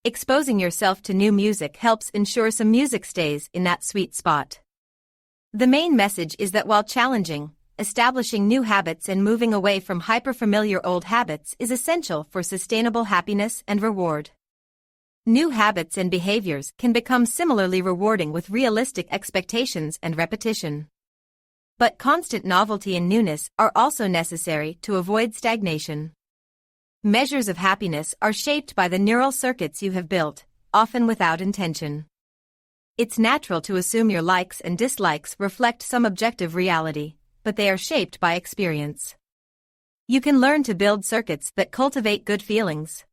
Exposing yourself to new music helps ensure some music stays in that sweet spot. The main message is that while challenging, establishing new habits and moving away from hyper-familiar old habits is essential for sustainable happiness and reward. New habits and behaviors can become similarly rewarding with realistic expectations and repetition. But constant novelty and newness are also necessary to avoid stagnation. Measures of happiness are shaped by the neural circuits you have built, often without intention. It's natural to assume your likes and dislikes reflect some objective reality, but they are shaped by experience. You can learn to build circuits that cultivate good feelings.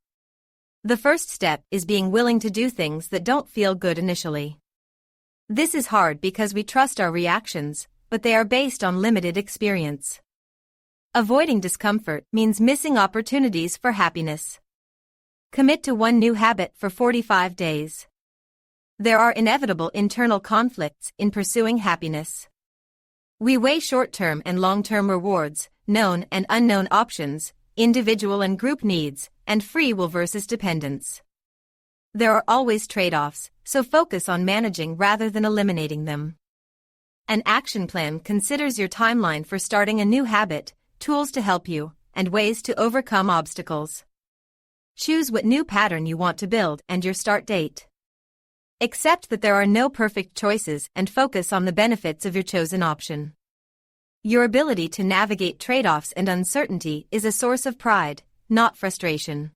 The first step is being willing to do things that don't feel good initially. This is hard because we trust our reactions, but they are based on limited experience. Avoiding discomfort means missing opportunities for happiness. Commit to one new habit for 45 days. There are inevitable internal conflicts in pursuing happiness. We weigh short-term and long-term rewards, known and unknown options, individual and group needs, and free will versus dependence. There are always trade-offs, so focus on managing rather than eliminating them. An action plan considers your timeline for starting a new habit, tools to help you, and ways to overcome obstacles. Choose what new pattern you want to build and your start date. Accept that there are no perfect choices and focus on the benefits of your chosen option. Your ability to navigate trade-offs and uncertainty is a source of pride, not frustration.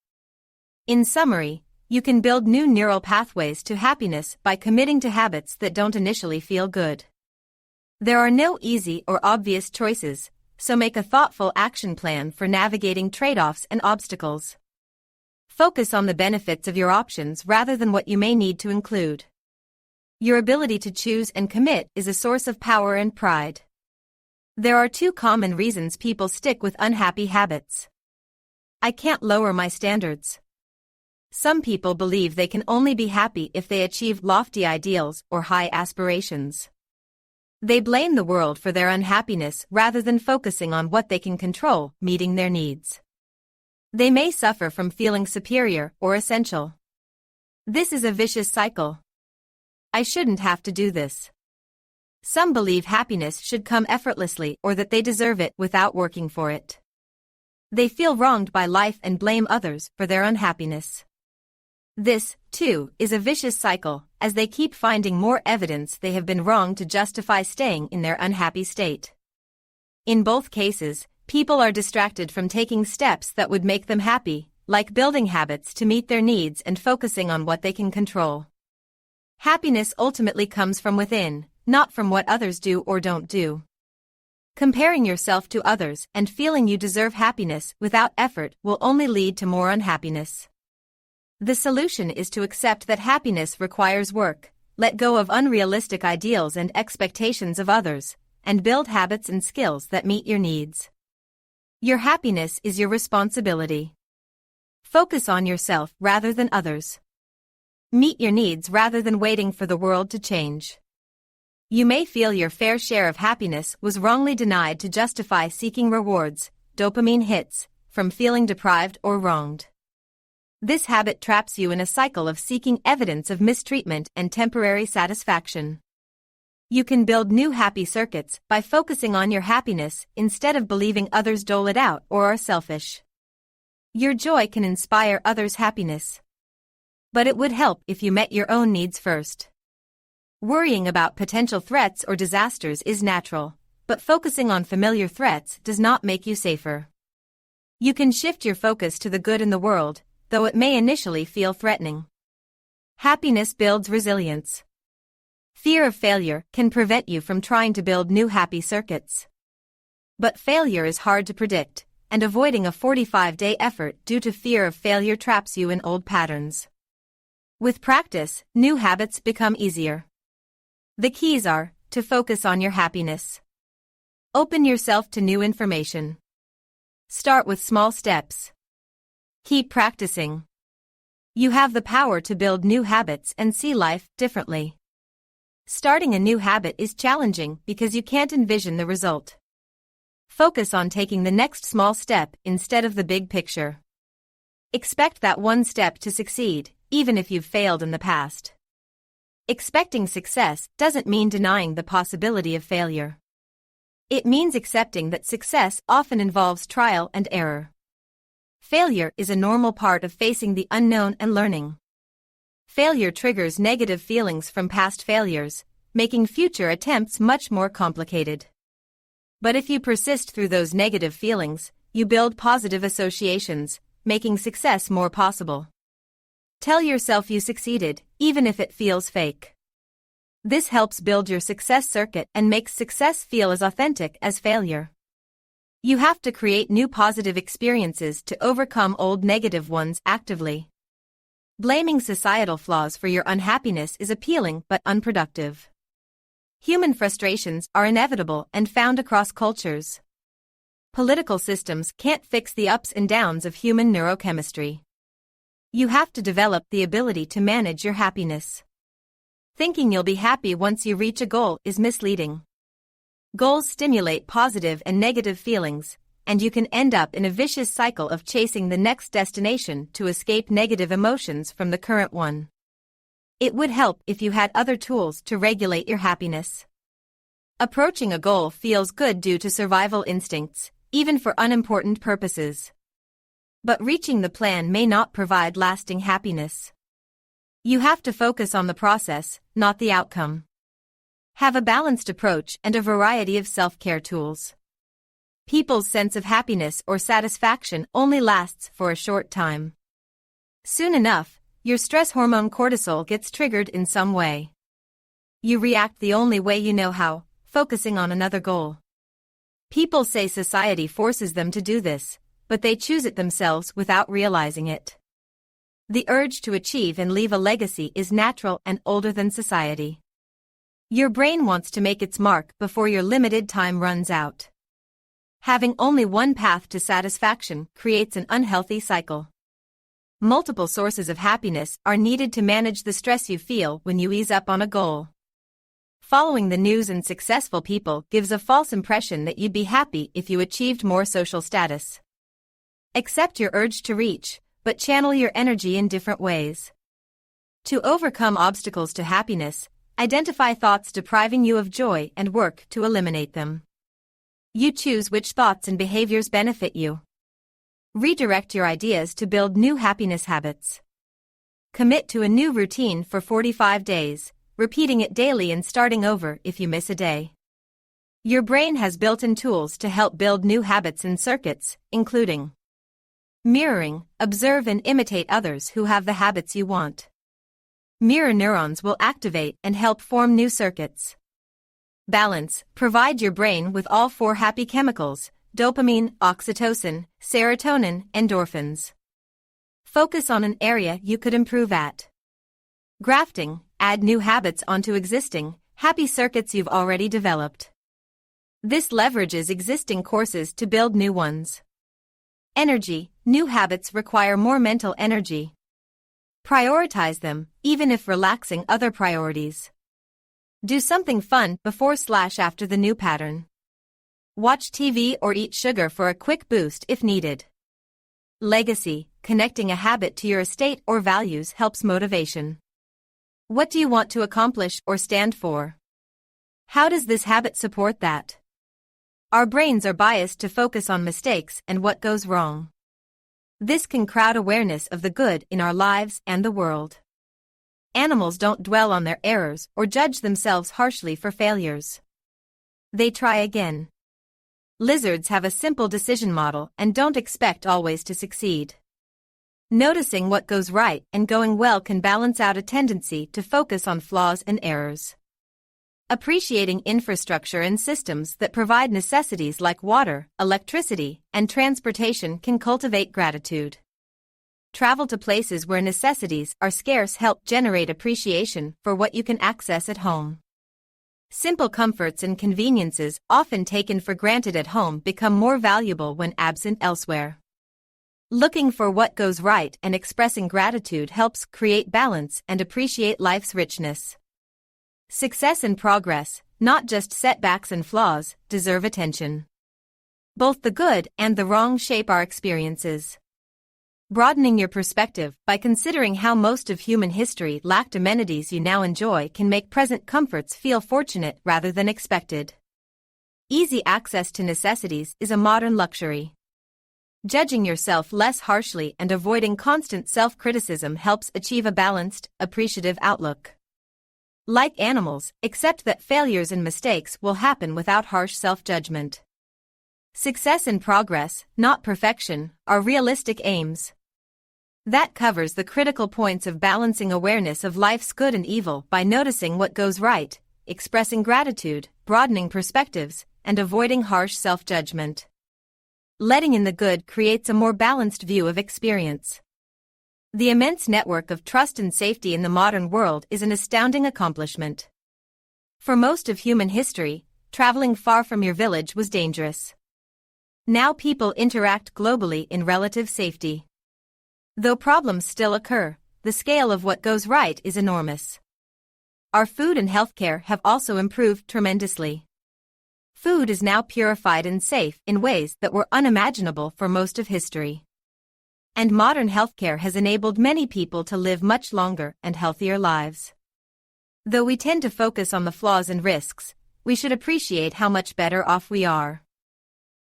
In summary, you can build new neural pathways to happiness by committing to habits that don't initially feel good. There are no easy or obvious choices, so make a thoughtful action plan for navigating trade-offs and obstacles. Focus on the benefits of your options rather than what you may need to include. Your ability to choose and commit is a source of power and pride. There are two common reasons people stick with unhappy habits. I can't lower my standards. Some people believe they can only be happy if they achieve lofty ideals or high aspirations. They blame the world for their unhappiness rather than focusing on what they can control, meeting their needs. They may suffer from feeling superior or essential. This is a vicious cycle. I shouldn't have to do this. Some believe happiness should come effortlessly or that they deserve it without working for it. They feel wronged by life and blame others for their unhappiness. This, too, is a vicious cycle, as they keep finding more evidence they have been wrong to justify staying in their unhappy state. In both cases, people are distracted from taking steps that would make them happy, like building habits to meet their needs and focusing on what they can control. Happiness ultimately comes from within, not from what others do or don't do. Comparing yourself to others and feeling you deserve happiness without effort will only lead to more unhappiness. The solution is to accept that happiness requires work, let go of unrealistic ideals and expectations of others, and build habits and skills that meet your needs. Your happiness is your responsibility. Focus on yourself rather than others. Meet your needs rather than waiting for the world to change. You may feel your fair share of happiness was wrongly denied to justify seeking rewards, dopamine hits, from feeling deprived or wronged. This habit traps you in a cycle of seeking evidence of mistreatment and temporary satisfaction. You can build new happy circuits by focusing on your happiness instead of believing others dole it out or are selfish. Your joy can inspire others' happiness. But it would help if you met your own needs first. Worrying about potential threats or disasters is natural, but focusing on familiar threats does not make you safer. You can shift your focus to the good in the world, though it may initially feel threatening. Happiness builds resilience. Fear of failure can prevent you from trying to build new happy circuits. But failure is hard to predict, and avoiding a 45-day effort due to fear of failure traps you in old patterns. With practice, new habits become easier. The keys are to focus on your happiness. Open yourself to new information. Start with small steps. Keep practicing. You have the power to build new habits and see life differently. Starting a new habit is challenging because you can't envision the result. Focus on taking the next small step instead of the big picture. Expect that one step to succeed, even if you've failed in the past. Expecting success doesn't mean denying the possibility of failure. It means accepting that success often involves trial and error. Failure is a normal part of facing the unknown and learning. Failure triggers negative feelings from past failures, making future attempts much more complicated. But if you persist through those negative feelings, you build positive associations, making success more possible. Tell yourself you succeeded, even if it feels fake. This helps build your success circuit and makes success feel as authentic as failure. You have to create new positive experiences to overcome old negative ones actively. Blaming societal flaws for your unhappiness is appealing but unproductive. Human frustrations are inevitable and found across cultures. Political systems can't fix the ups and downs of human neurochemistry. You have to develop the ability to manage your happiness. Thinking you'll be happy once you reach a goal is misleading. Goals stimulate positive and negative feelings, and you can end up in a vicious cycle of chasing the next destination to escape negative emotions from the current one. It would help if you had other tools to regulate your happiness. Approaching a goal feels good due to survival instincts, even for unimportant purposes. But reaching the plan may not provide lasting happiness. You have to focus on the process, not the outcome. Have a balanced approach and a variety of self-care tools. People's sense of happiness or satisfaction only lasts for a short time. Soon enough, your stress hormone cortisol gets triggered in some way. You react the only way you know how, focusing on another goal. People say society forces them to do this, but they choose it themselves without realizing it. The urge to achieve and leave a legacy is natural and older than society. Your brain wants to make its mark before your limited time runs out. Having only one path to satisfaction creates an unhealthy cycle. Multiple sources of happiness are needed to manage the stress you feel when you ease up on a goal. Following the news and successful people gives a false impression that you'd be happy if you achieved more social status. Accept your urge to reach, but channel your energy in different ways. To overcome obstacles to happiness, identify thoughts depriving you of joy and work to eliminate them. You choose which thoughts and behaviors benefit you. Redirect your ideas to build new happiness habits. Commit to a new routine for 45 days, repeating it daily and starting over if you miss a day. Your brain has built-in tools to help build new habits and circuits, including mirroring, observe and imitate others who have the habits you want. Mirror neurons will activate and help form new circuits. Balance, provide your brain with all 4 happy chemicals: dopamine, oxytocin, serotonin, endorphins. Focus on an area you could improve at. Grafting, add new habits onto existing, happy circuits you've already developed. This leverages existing courses to build new ones. Energy, new habits require more mental energy. Prioritize them, even if relaxing other priorities. Do something fun before/after the new pattern. Watch TV or eat sugar for a quick boost if needed. Legacy, connecting a habit to your estate or values helps motivation. What do you want to accomplish or stand for? How does this habit support that? Our brains are biased to focus on mistakes and what goes wrong. This can crowd awareness of the good in our lives and the world. Animals don't dwell on their errors or judge themselves harshly for failures. They try again. Lizards have a simple decision model and don't expect always to succeed. Noticing what goes right and going well can balance out a tendency to focus on flaws and errors. Appreciating infrastructure and systems that provide necessities like water, electricity, and transportation can cultivate gratitude. Travel to places where necessities are scarce help generate appreciation for what you can access at home. Simple comforts and conveniences often taken for granted at home become more valuable when absent elsewhere. Looking for what goes right and expressing gratitude helps create balance and appreciate life's richness. Success and progress, not just setbacks and flaws, deserve attention. Both the good and the wrong shape our experiences. Broadening your perspective by considering how most of human history lacked amenities you now enjoy can make present comforts feel fortunate rather than expected. Easy access to necessities is a modern luxury. Judging yourself less harshly and avoiding constant self-criticism helps achieve a balanced, appreciative outlook. Like animals, accept that failures and mistakes will happen without harsh self-judgment. Success and progress, not perfection, are realistic aims. That covers the critical points of balancing awareness of life's good and evil by noticing what goes right, expressing gratitude, broadening perspectives, and avoiding harsh self-judgment. Letting in the good creates a more balanced view of experience. The immense network of trust and safety in the modern world is an astounding accomplishment. For most of human history, traveling far from your village was dangerous. Now people interact globally in relative safety. Though problems still occur, the scale of what goes right is enormous. Our food and healthcare have also improved tremendously. Food is now purified and safe in ways that were unimaginable for most of history. And modern healthcare has enabled many people to live much longer and healthier lives. Though we tend to focus on the flaws and risks, we should appreciate how much better off we are.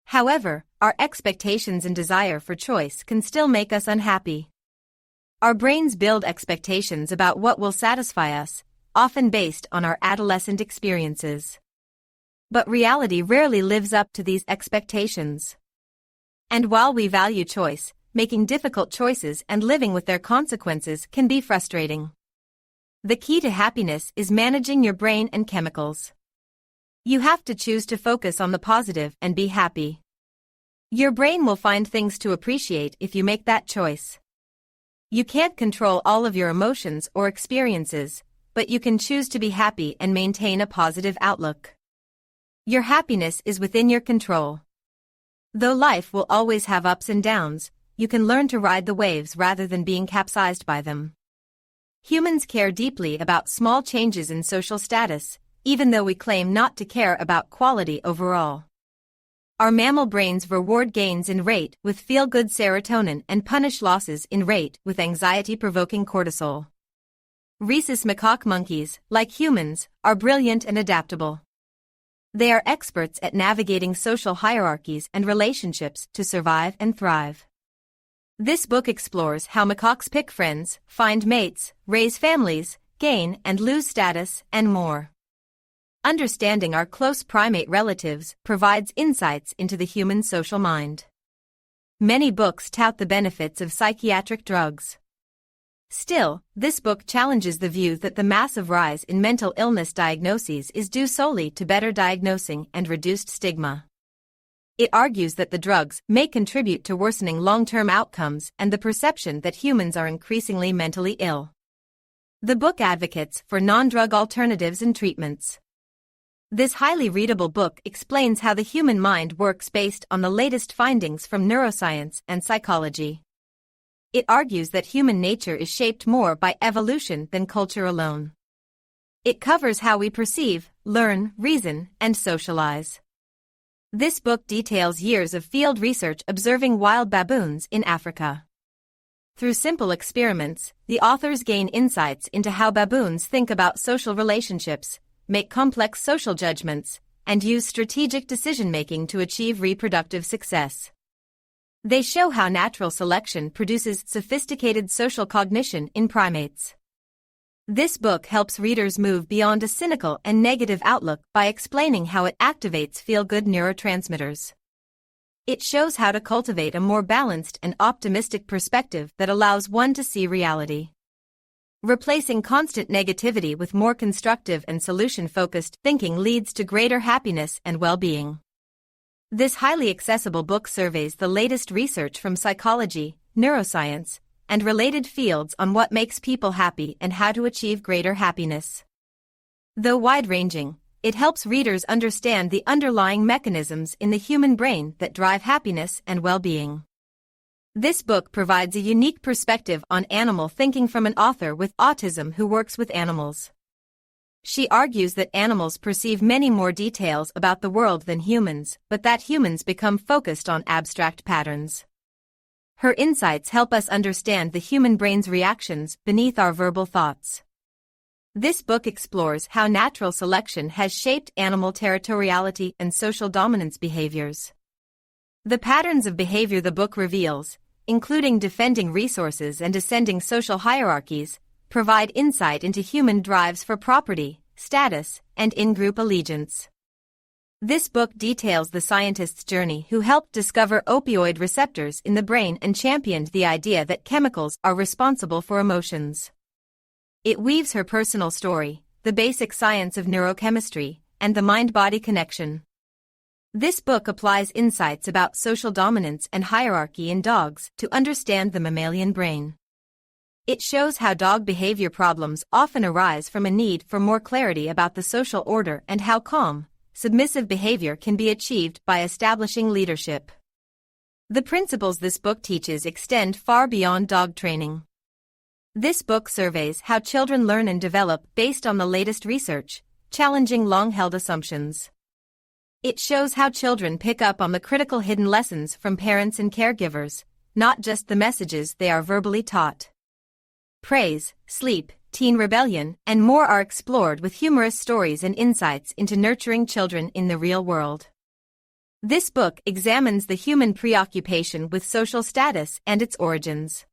However, our expectations and desire for choice can still make us unhappy. Our brains build expectations about what will satisfy us, often based on our adolescent experiences. But reality rarely lives up to these expectations. And while we value choice, making difficult choices and living with their consequences can be frustrating. The key to happiness is managing your brain and chemicals. You have to choose to focus on the positive and be happy. Your brain will find things to appreciate if you make that choice. You can't control all of your emotions or experiences, but you can choose to be happy and maintain a positive outlook. Your happiness is within your control. Though life will always have ups and downs, you can learn to ride the waves rather than being capsized by them. Humans care deeply about small changes in social status, even though we claim not to care about quality overall. Our mammal brains reward gains in rate with feel-good serotonin and punish losses in rate with anxiety-provoking cortisol. Rhesus macaque monkeys, like humans, are brilliant and adaptable. They are experts at navigating social hierarchies and relationships to survive and thrive. This book explores how macaques pick friends, find mates, raise families, gain and lose status, and more. Understanding our close primate relatives provides insights into the human social mind. Many books tout the benefits of psychiatric drugs. Still, this book challenges the view that the massive rise in mental illness diagnoses is due solely to better diagnosing and reduced stigma. It argues that the drugs may contribute to worsening long-term outcomes and the perception that humans are increasingly mentally ill. The book advocates for non-drug alternatives and treatments. This highly readable book explains how the human mind works based on the latest findings from neuroscience and psychology. It argues that human nature is shaped more by evolution than culture alone. It covers how we perceive, learn, reason, and socialize. This book details years of field research observing wild baboons in Africa. Through simple experiments, the authors gain insights into how baboons think about social relationships, make complex social judgments, and use strategic decision-making to achieve reproductive success. They show how natural selection produces sophisticated social cognition in primates. This book helps readers move beyond a cynical and negative outlook by explaining how it activates feel-good neurotransmitters. It shows how to cultivate a more balanced and optimistic perspective that allows one to see reality. Replacing constant negativity with more constructive and solution-focused thinking leads to greater happiness and well-being. This highly accessible book surveys the latest research from psychology, neuroscience, and related fields on what makes people happy and how to achieve greater happiness. Though wide-ranging, it helps readers understand the underlying mechanisms in the human brain that drive happiness and well-being. This book provides a unique perspective on animal thinking from an author with autism who works with animals. She argues that animals perceive many more details about the world than humans, but that humans become focused on abstract patterns. Her insights help us understand the human brain's reactions beneath our verbal thoughts. This book explores how natural selection has shaped animal territoriality and social dominance behaviors. The patterns of behavior the book reveals, including defending resources and ascending social hierarchies, provide insight into human drives for property, status, and in-group allegiance. This book details the scientist's journey who helped discover opioid receptors in the brain and championed the idea that chemicals are responsible for emotions. It weaves her personal story, the basic science of neurochemistry, and the mind-body connection. This book applies insights about social dominance and hierarchy in dogs to understand the mammalian brain. It shows how dog behavior problems often arise from a need for more clarity about the social order and how calm, submissive behavior can be achieved by establishing leadership. The principles this book teaches extend far beyond dog training. This book surveys how children learn and develop based on the latest research, challenging long-held assumptions. It shows how children pick up on the critical hidden lessons from parents and caregivers, not just the messages they are verbally taught. Praise, sleep, teen rebellion, and more are explored with humorous stories and insights into nurturing children in the real world. This book examines the human preoccupation with social status and its origins.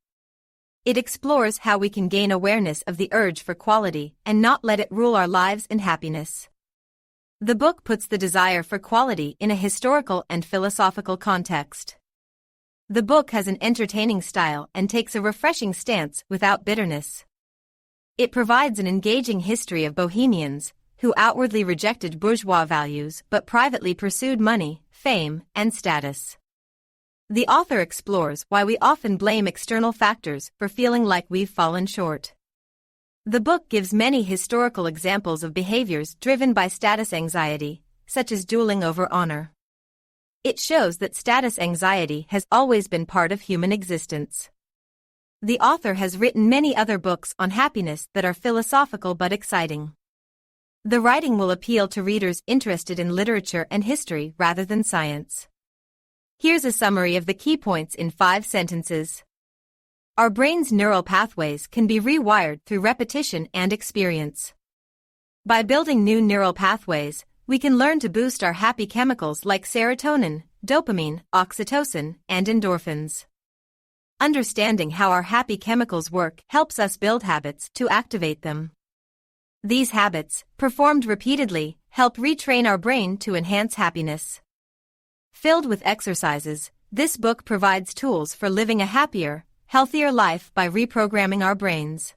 It explores how we can gain awareness of the urge for quality and not let it rule our lives and happiness. The book puts the desire for quality in a historical and philosophical context. The book has an entertaining style and takes a refreshing stance without bitterness. It provides an engaging history of bohemians who outwardly rejected bourgeois values but privately pursued money, fame, and status. The author explores why we often blame external factors for feeling like we've fallen short. The book gives many historical examples of behaviors driven by status anxiety, such as dueling over honor. It shows that status anxiety has always been part of human existence. The author has written many other books on happiness that are philosophical but exciting. The writing will appeal to readers interested in literature and history rather than science. Here's a summary of the key points in 5 sentences. Our brain's neural pathways can be rewired through repetition and experience. By building new neural pathways, we can learn to boost our happy chemicals like serotonin, dopamine, oxytocin, and endorphins. Understanding how our happy chemicals work helps us build habits to activate them. These habits, performed repeatedly, help retrain our brain to enhance happiness. Filled with exercises, this book provides tools for living a happier, healthier life by reprogramming our brains.